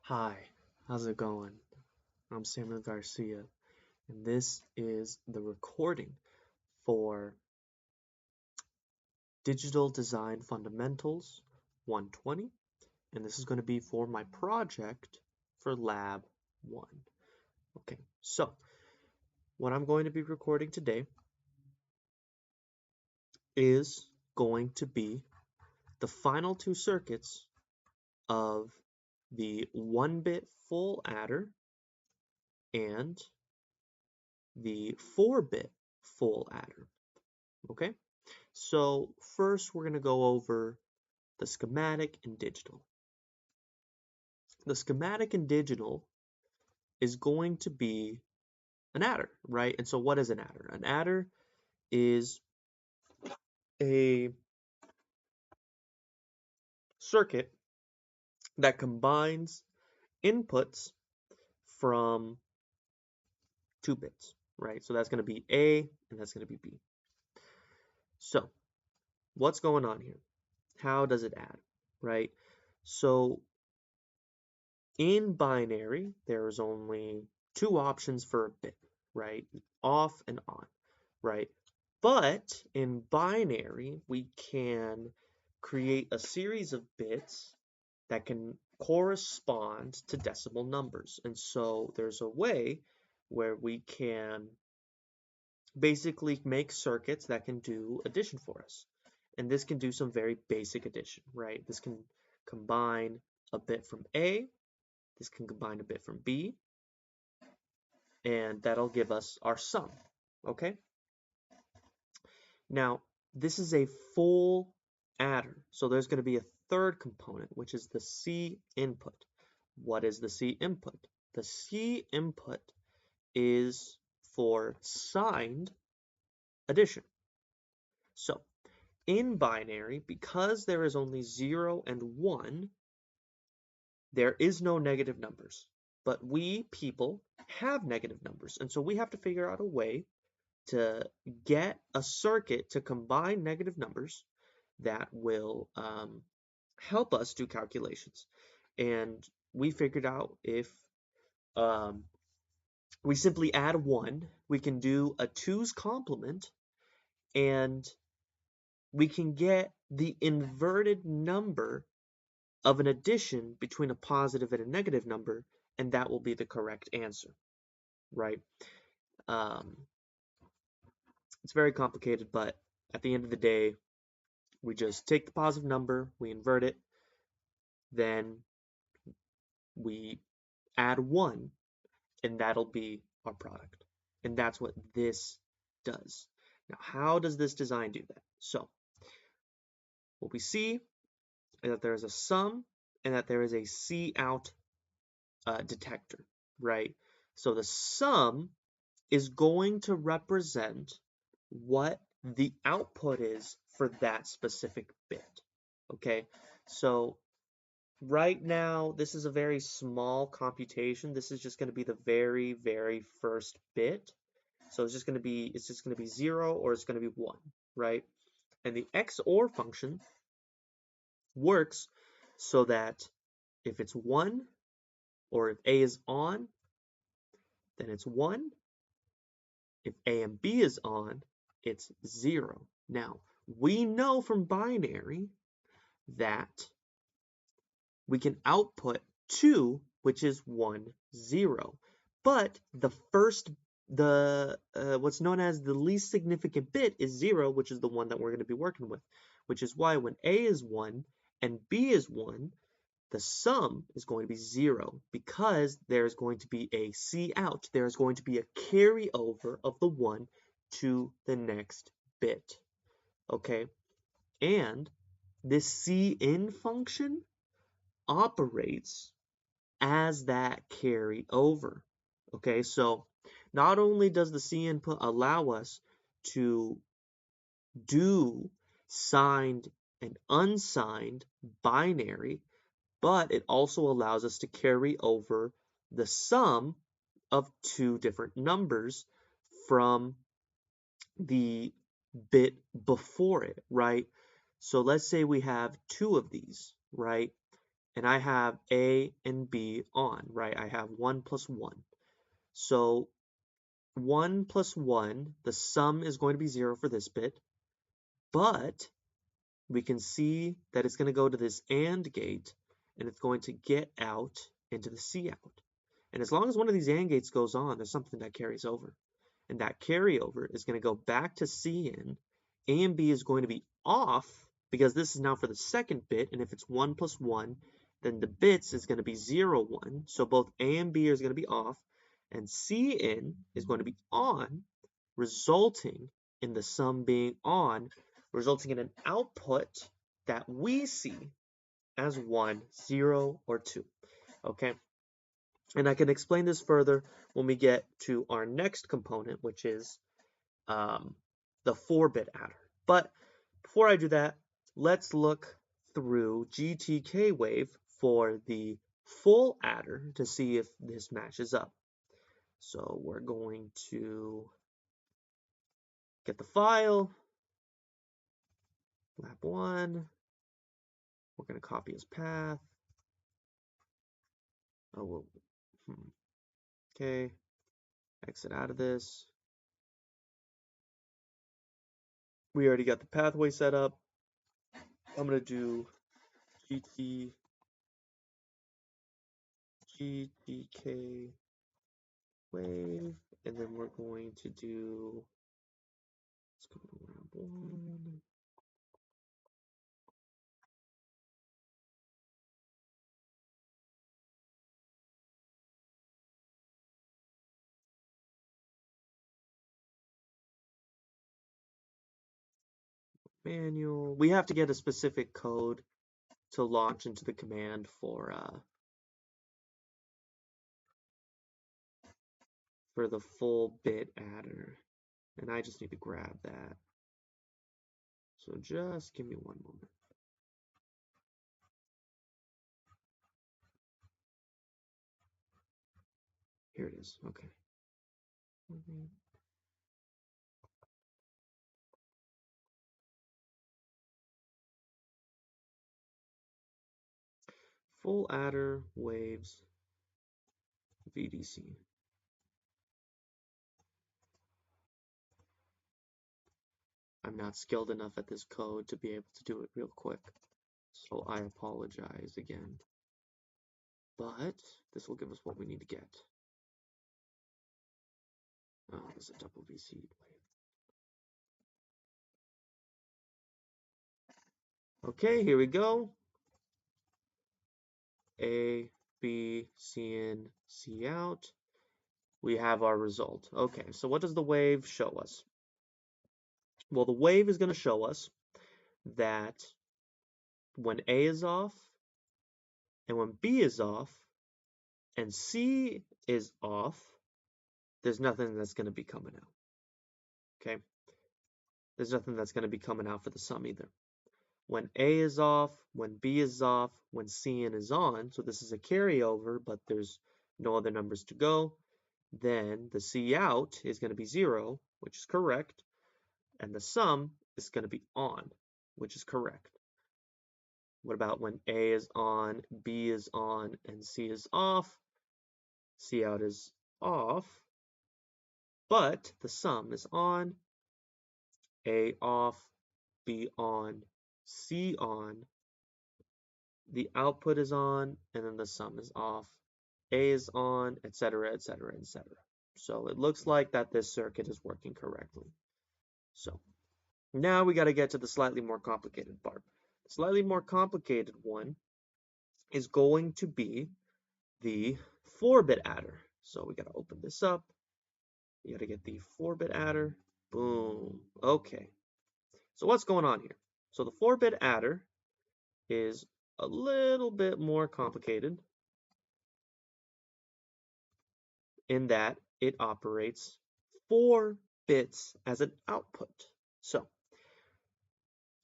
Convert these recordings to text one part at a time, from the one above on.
Hi, how's it going? I'm Samuel Garcia, and this is the recording for Digital Design Fundamentals 120, and this is going to be for my project for Lab 1. Okay, so what I'm going to be recording today is going to be the final two circuits of the 1-bit full adder and the 4-bit full adder. Okay? So first we're going to go over the schematic and digital. The schematic and digital is going to be an adder, right? And so what is an adder? An adder is a circuit that combines inputs from 2 bits, right? So that's going to be A and that's going to be B. So what's going on here? How does it add, right? So in binary, there's only 2 options for a bit, right? Off and on, right? But in binary, we can create a series of bits that can correspond to decimal numbers. And so there's a way where we can basically make circuits that can do addition for us. And this can do some very basic addition, right? This can combine a bit from A, this can combine a bit from B, and that'll give us our sum, okay? Now, this is a full adder, so there's going to be a third component, which is the C input. What is the C input? The C input is for signed addition. So, in binary, because there is only 0 and 1, there is no negative numbers. But we people have negative numbers, and so we have to figure out a way to get a circuit to combine negative numbers that will help us do calculations. And we figured out if um, we simply add 1, we can do a 2's complement, and we can get the inverted number of an addition between a positive and a negative number, and that will be the correct answer, right? Um, it's very complicated, but at the end of the day, we just take the positive number, we invert it, then we add 1, and that'll be our product. And that's what this does. Now, how does this design do that? So, what we see is that there is a sum and that there is a C out detector, right? So the sum is going to represent what the output is for that specific bit, okay? So right now, this is a very small computation. This is just going to be the very, very first bit. So it's just going to be 0 or it's going to be 1, right? And the XOR function works so that if it's 1 or if A is on, then it's 1. If A and B is on, it's 0. Now, we know from binary that we can output 2, which is 1, 0. But what's known as the least significant bit is 0, which is the one that we're going to be working with, which is why when A is 1 and B is 1, the sum is going to be 0 because there's going to be a C out. There's going to be a carryover of the 1 to the next bit. Okay? And this C in function operates as that carry over. Okay, so not only does the C input allow us to do signed and unsigned binary, but it also allows us to carry over the sum of 2 different numbers from the bit before it, right? So let's say we have 2 of these, right? and I have A and B on, right? I have 1 plus 1. So 1 plus 1, the sum is going to be 0 for this bit, but we can see that it's going to go to this AND gate, and it's going to get out into the C out. And as long as one of these AND gates goes on, there's something that carries over. And that carryover is going to go back to C in. A and B is going to be off, because this is now for the second bit, and if it's 1 plus 1, then the bits is going to be 0, 1. So both A and B is going to be off, and C in is going to be on, resulting in the sum being on, resulting in an output that we see as 1, 0, or 2. Okay? And I can explain this further when we get to our next component, which is the 4-bit adder. But before I do that, let's look through GTK wave for the full adder to see if this matches up. So we're going to get the file, lab 1, we're going to copy his path. Oh, well, okay, exit out of this. We already got the pathway set up. I'm going to do GTK wave, and then we're going to do, let's go to lab 1. Manual. We have to get a specific code to launch into the command for the full bit adder, and I just need to grab that. So just give me one moment. Here it is. Okay. Full adder waves VDC. I'm not skilled enough at this code to be able to do it real quick, so I apologize again. But this will give us what we need to get. Oh, there's a double VC wave. Okay, here we go. A, B, C in, C out. We have our result. Okay, so what does the wave show us? Well, the wave is going to show us that when A is off, and when B is off, and C is off, there's nothing that's going to be coming out. Okay? There's nothing that's going to be coming out for the sum either. When A is off, when B is off, when C in is on, so this is a carryover, but there's no other numbers to go, then the C out is going to be 0, which is correct, and the sum is going to be on, which is correct. What about when A is on, B is on, and C is off? C out is off, but the sum is on. A off, B on, C on. The output is on, and then the sum is off. A is on, etc., etc., etc. So it looks like that this circuit is working correctly. So now we got to get to the slightly more complicated part. The slightly more complicated one is going to be the 4-bit adder. So we got to open this up. You got to get the 4-bit adder. Boom. Okay. So what's going on here? So the 4-bit adder is a little bit more complicated in that it operates 4 bits as an output. So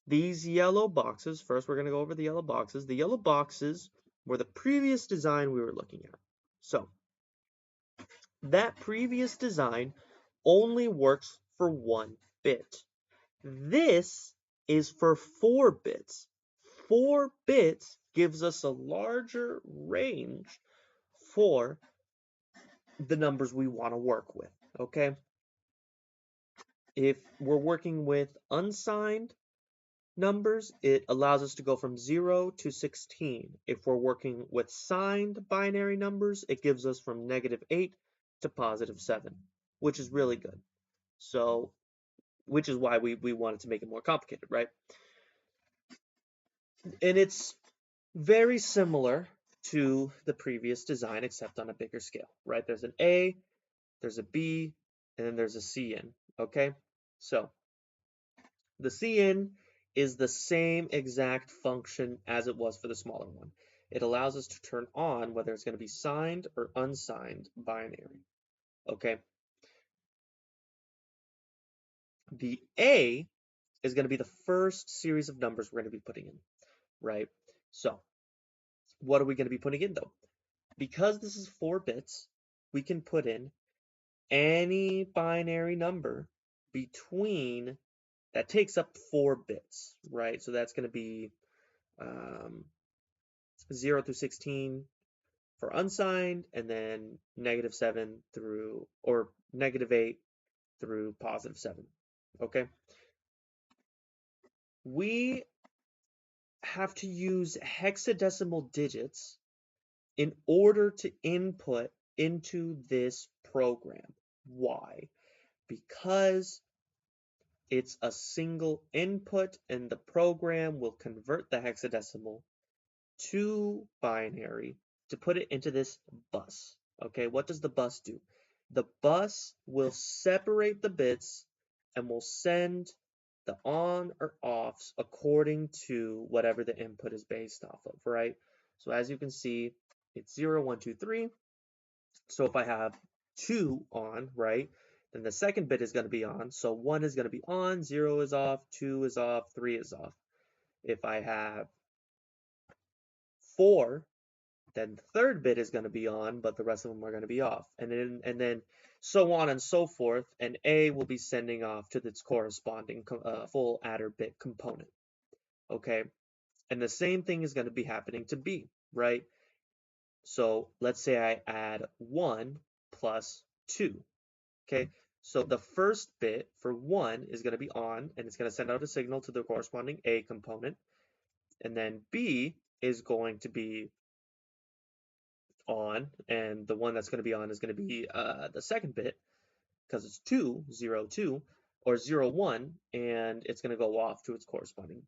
these yellow boxes, first we're going to go over the yellow boxes. The yellow boxes were the previous design we were looking at. So that previous design only works for 1 bit. This is for 4 bits. 4 bits gives us a larger range for the numbers we want to work with, okay? If we're working with unsigned numbers, it allows us to go from 0 to 16. If we're working with signed binary numbers, it gives us from -8 to +7, which is really good. So, which is why we wanted to make it more complicated, right? And it's very similar to the previous design, except on a bigger scale, right? There's an A, there's a B, and then there's a CN, okay? So the CN is the same exact function as it was for the smaller one. It allows us to turn on whether it's going to be signed or unsigned binary, okay? The A is going to be the first series of numbers we're going to be putting in, right? So what are we going to be putting in though? Because this is 4 bits, we can put in any binary number between that takes up 4 bits, right? So that's going to be 0 through 16 for unsigned, and then -7 through, or -8 through +7. Okay, we have to use hexadecimal digits in order to input into this program. Why? Because it's a single input and the program will convert the hexadecimal to binary to put it into this bus. Okay, what does the bus do? The bus will separate the bits and will send the on or offs according to whatever the input is based off of, right? So as you can see, it's 0, 1, 2, 3. So if I have 2 on, right, then the second bit is going to be on. So 1 is going to be on, 0 is off, 2 is off, 3 is off. If I have 4, then the third bit is going to be on, but the rest of them are going to be off. And then so on and so forth, and A will be sending off to its corresponding full adder bit component. Okay, and the same thing is going to be happening to B, right? So let's say I add 1 plus 2. Okay, so the first bit for 1 is going to be on, and it's going to send out a signal to the corresponding A component. And then B is going to be on, and the one that's going to be on is going to be the second bit, because it's 2, 0, 2, or 0, 1, and it's going to go off to its corresponding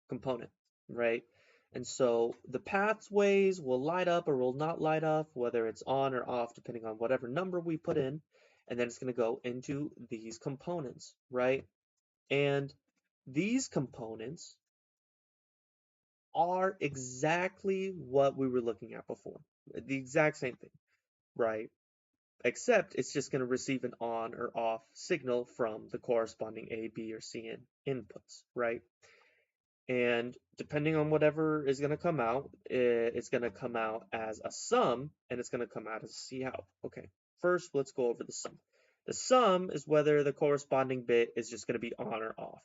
component, right? And so the pathways will light up or will not light up, whether it's on or off, depending on whatever number we put in, and then it's going to go into these components, right? And these components are exactly what we were looking at before, the exact same thing, right? Except it's just going to receive an on or off signal from the corresponding A, B, or C inputs, right? And depending on whatever is going to come out, it's going to come out as a sum, and it's going to come out as a cout. Okay, first let's go over the sum. The sum is whether the corresponding bit is just going to be on or off.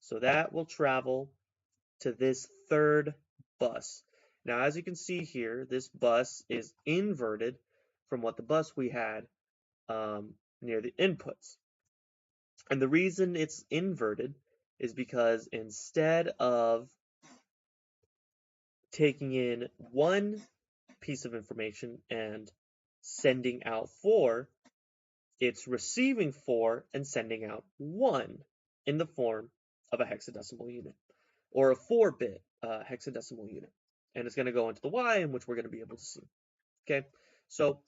So that will travel to this third bus. Now, as you can see here, this bus is inverted from what the bus we had near the inputs. And the reason it's inverted is because instead of taking in one piece of information and sending out 4, it's receiving 4 and sending out 1 in the form of a hexadecimal unit, or a 4-bit hexadecimal unit. And it's going to go into the Y, in which we're going to be able to see. Okay, so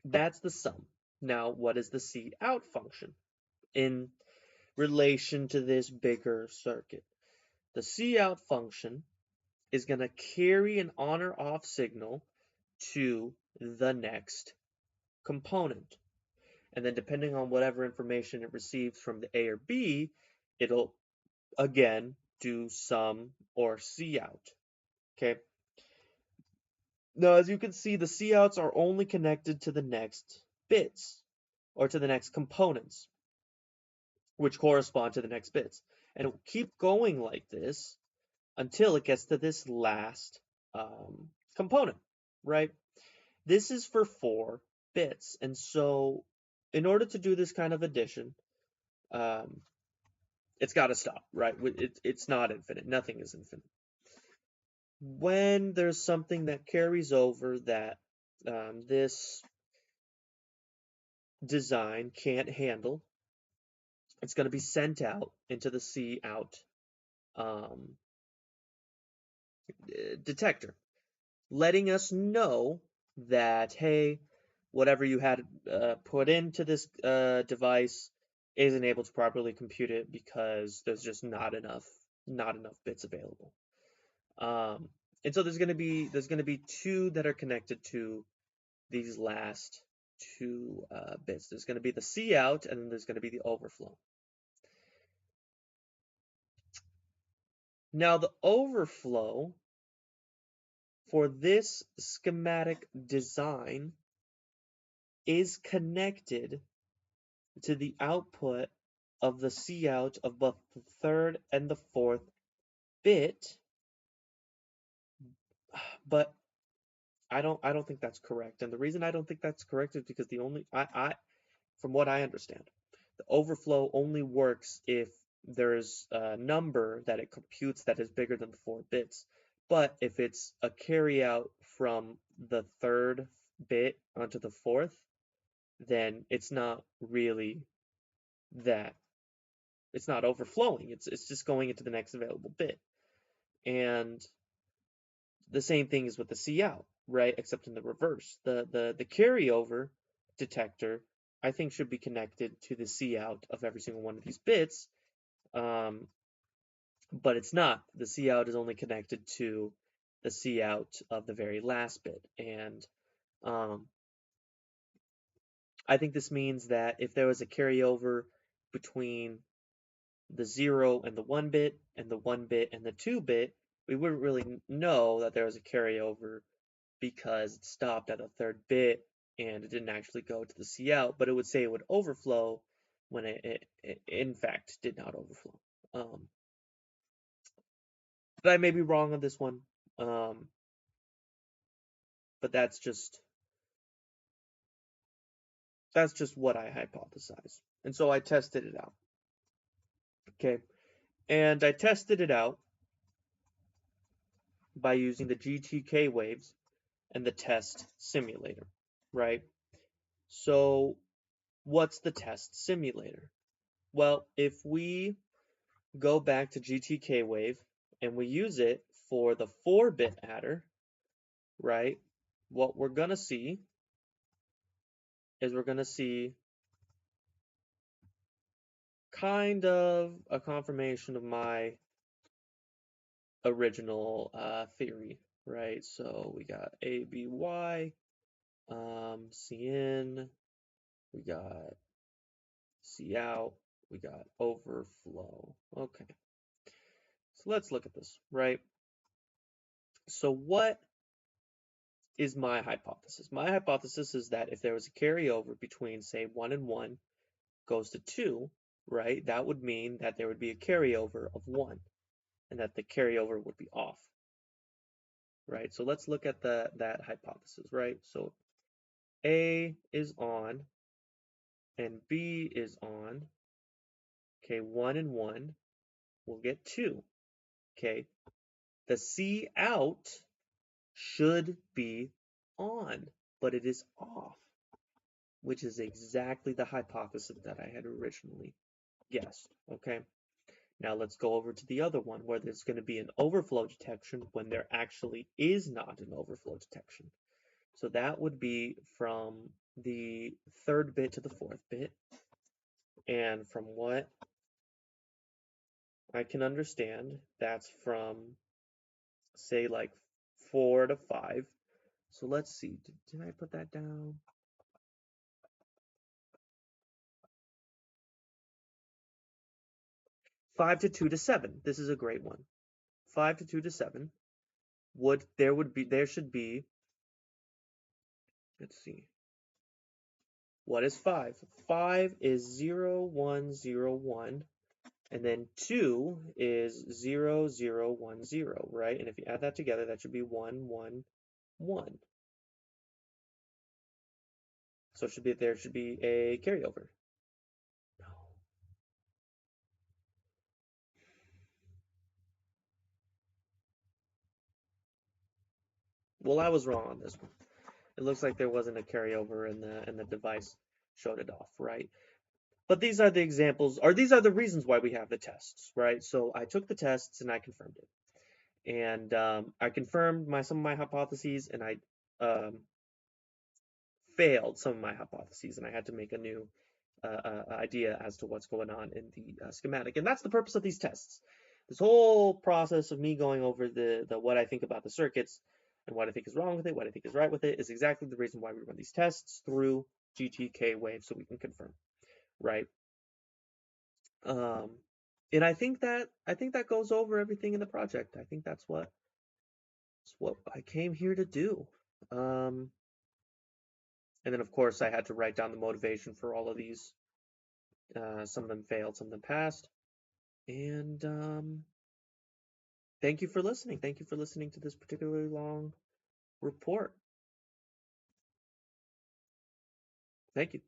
that's the sum. Now, what is the cout function in relation to this bigger circuit? The cout function is going to carry an on or off signal to the next component. And then depending on whatever information it receives from the A or B, it'll again do sum or cout. Okay. Now, as you can see, the couts are only connected to the next bits, or to the next components, which correspond to the next bits. And it will keep going like this until it gets to this last component, right? This is for 4 bits, and so in order to do this kind of addition, um, it's got to stop, right? It's not infinite. Nothing is infinite. When there's something that carries over that this design can't handle, it's going to be sent out into the C out um, detector, letting us know that, hey, whatever you had put into this device isn't able to properly compute it because there's just not enough bits available. And so there's going to be 2 that are connected to these last 2 bits. There's going to be the C out, and then there's going to be the overflow. Now the overflow for this schematic design is connected to the output of the C out of both the 3rd and the 4th bit, but I don't think that's correct. And the reason I don't think that's correct is because the only from what I understand, the overflow only works if there's a number that it computes that is bigger than the 4 bits. But if it's a carry out from the 3rd bit onto the 4th, then it's not really that. It's not overflowing. It's just going into the next available bit. And the same thing is with the C out, right? Except in the reverse. The carryover detector, I think, should be connected to the C out of every single one of these bits, but it's not. The C out is only connected to the C out of the very last bit, and I think this means that if there was a carryover between the 0 and the 1 bit, and the 1 bit and the 2 bit, we wouldn't really know that there was a carryover because it stopped at a 3rd bit and it didn't actually go to the C out, but it would say it would overflow when it in fact did not overflow. But I may be wrong on this one, but that's just what I hypothesize. And so I tested it out. Okay, and I tested it out by using the GTK waves and the test simulator, right? So what's the test simulator? Well, if we go back to GTK wave and we use it for the 4-bit adder, right? What we're going to see is we're going to see kind of a confirmation of my original theory, right? So we got ABY, CN, we got C out, we got overflow. Okay, so let's look at this, right? So what is my hypothesis? My hypothesis is that if there was a carryover between, say, 1 and 1 goes to 2, right, that would mean that there would be a carryover of 1, and that the carryover would be off, right? So let's look at that hypothesis, right? So A is on, and B is on. Okay, 1 and 1 will get 2. Okay, the C out should be on, but it is off, which is exactly the hypothesis that I had originally guessed. Okay, now let's go over to the other one where there's going to be an overflow detection when there actually is not an overflow detection. So that would be from the 3rd bit to the 4th bit. And from what I can understand, that's from, say, like 4 to 5. So let's see, did I put that down? Five to 2 to 7. This is a great one. 5 to 2 to 7 there should be, let's see, what is 5? 5 is 0, 1, 0, 1. And then 2 is 0, 0, 1, 0, right? And if you add that together, that should be 1, 1, 1. So there should be a carryover. No. Well, I was wrong on this one. It looks like there wasn't a carryover and the device showed it off, right? But these are the examples, or these are the reasons why we have the tests, right? So I took the tests and I confirmed it. And I confirmed some of my hypotheses, and I failed some of my hypotheses, and I had to make a new idea as to what's going on in the schematic. And that's the purpose of these tests. This whole process of me going over the what I think about the circuits and what I think is wrong with it, what I think is right with it, is exactly the reason why we run these tests through GTK wave, so we can confirm, right? Um, and I think that goes over everything in the project. I think that's what I came here to do. Um, and then of course I had to write down the motivation for all of these. Some of them failed, some of them passed. And thank you for listening. Thank you for listening to this particularly long report. Thank you.